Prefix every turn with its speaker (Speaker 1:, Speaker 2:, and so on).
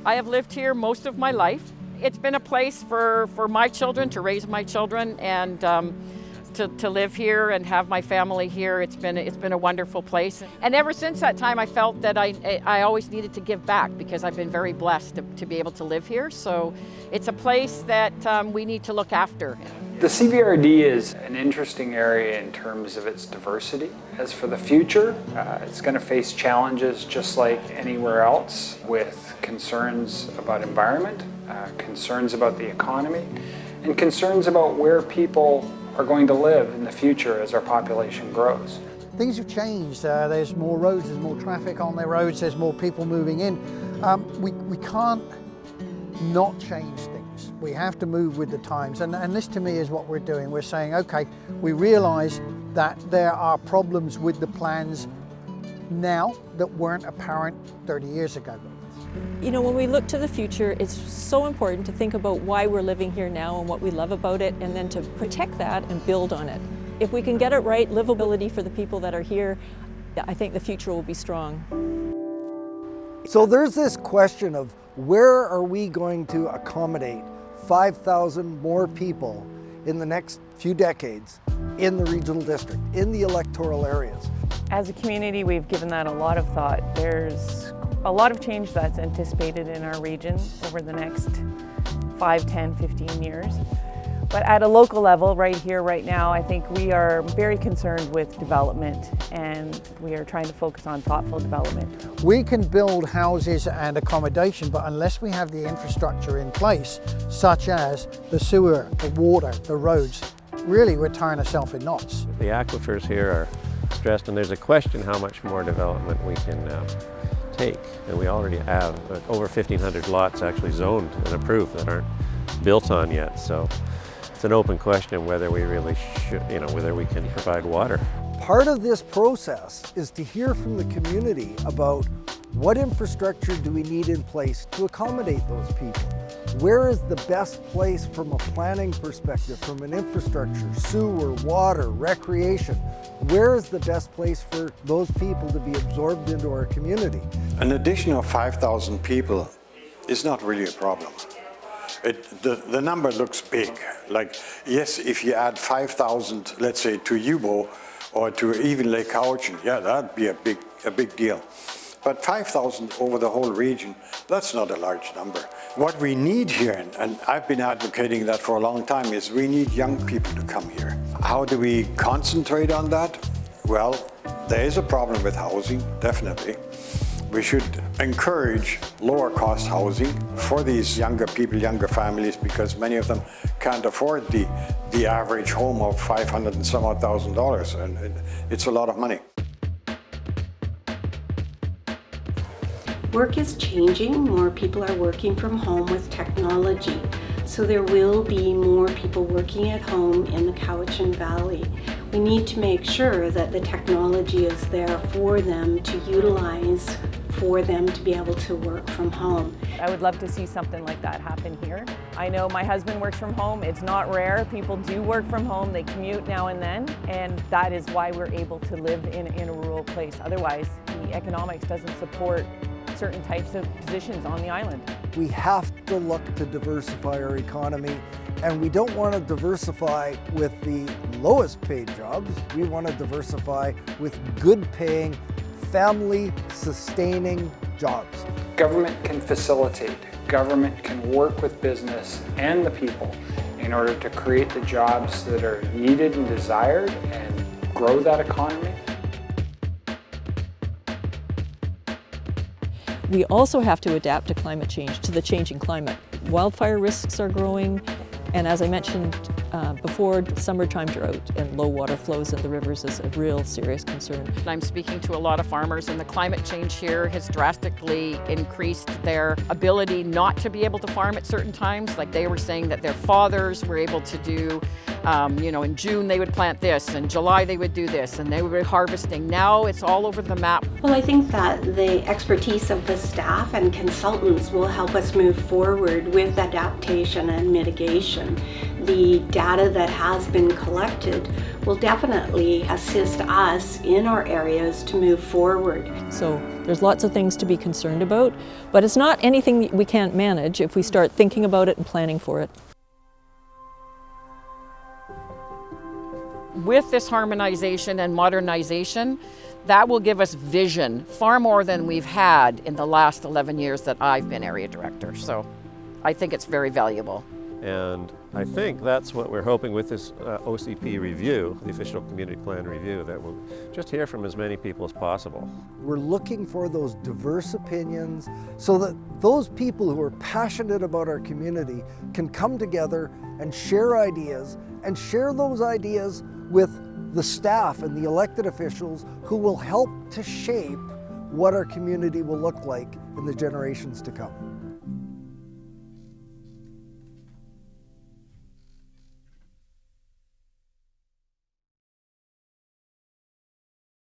Speaker 1: I have lived here most of my life. It's been a place for my children, to raise my children, and to live here and have my family here. It's been a wonderful place. And ever since that time, I felt that I always needed to give back, because I've been very blessed to be able to live here. So it's a place that we need to look after.
Speaker 2: The CBRD is an interesting area in terms of its diversity. As for the future, it's going to face challenges just like anywhere else, with concerns about environment, concerns about the economy, and concerns about where people are going to live in the future as our population grows.
Speaker 3: Things have changed. There's more roads, there's more traffic on the roads, there's more people moving in. We can't not change things. We have to move with the times, and this to me is what we're doing. We're saying, okay, we realize that there are problems with the plans now that weren't apparent 30 years ago.
Speaker 4: You know, when we look to the future, it's so important to think about why we're living here now and what we love about it, and then to protect that and build on it. If we can get it right, livability for the people that are here, I think the future will be strong.
Speaker 5: So there's this question of where are we going to accommodate 5,000 more people in the next few decades in the regional district, in the electoral areas?
Speaker 6: As a community, we've given that a lot of thought. There's a lot of change that's anticipated in our region over the next 5, 10, 15 years. But at a local level, right here, right now, I think we are very concerned with development, and we are trying to focus on thoughtful development.
Speaker 3: We can build houses and accommodation, but unless we have the infrastructure in place, such as the sewer, the water, the roads, really we're tying ourselves in knots.
Speaker 7: The aquifers here are stressed, and there's a question how much more development we can take. And we already have over 1,500 lots actually zoned and approved that aren't built on yet. So it's an open question whether we really should, whether we can provide water.
Speaker 5: Part of this process is to hear from the community about what infrastructure do we need in place to accommodate those people. Where is the best place from a planning perspective, from an infrastructure, sewer, water, recreation? Where is the best place for those people to be absorbed into our community?
Speaker 8: An addition of 5,000 people is not really a problem. The number looks big. Like, yes, if you add 5,000, let's say, to Yubo or to even Lake Cowichan, yeah, that'd be a big deal. But 5,000 over the whole region, that's not a large number. What we need here, and I've been advocating that for a long time, is we need young people to come here. How do we concentrate on that? Well, there is a problem with housing, definitely. We should encourage lower cost housing for these younger people, younger families, because many of them can't afford the average home of $500 and some odd thousand, and it's a lot of money.
Speaker 9: Work is changing. More people are working from home with technology. So there will be more people working at home in the Cowichan Valley. We need to make sure that the technology is there for them to utilize, for them to be able to work from home.
Speaker 6: I would love to see something like that happen here. I know my husband works from home. It's not rare. People do work from home. They commute now and then, and that is why we're able to live in a rural place. Otherwise, the economics doesn't support certain types of positions on the island.
Speaker 5: We have to look to diversify our economy, and we don't want to diversify with the lowest paid jobs. We want to diversify with good paying, family sustaining jobs.
Speaker 2: Government can facilitate, government can work with business and the people in order to create the jobs that are needed and desired and grow that economy.
Speaker 4: We also have to adapt to climate change, to the changing climate. Wildfire risks are growing, and as I mentioned before, summertime drought and low water flows in the rivers is a real serious concern.
Speaker 1: I'm speaking to a lot of farmers, and the climate change here has drastically increased their ability not to be able to farm at certain times. Like they were saying that their fathers were able to do, in June they would plant this, and July they would do this, and they would be harvesting. Now it's all over the map.
Speaker 9: Well, I think that the expertise of the staff and consultants will help us move forward with adaptation and mitigation. the data that has been collected will definitely assist us in our areas to move forward.
Speaker 4: So there's lots of things to be concerned about, but it's not anything we can't manage if we start thinking about it and planning for it.
Speaker 1: With this harmonization and modernization, that will give us vision far more than we've had in the last 11 years that I've been area director. So I think it's very valuable.
Speaker 7: And I think that's what we're hoping with this OCP review, the official community plan review, that we'll just hear from as many people as possible.
Speaker 5: We're looking for those diverse opinions so that those people who are passionate about our community can come together and share ideas, and share those ideas with the staff and the elected officials who will help to shape what our community will look like in the generations to come.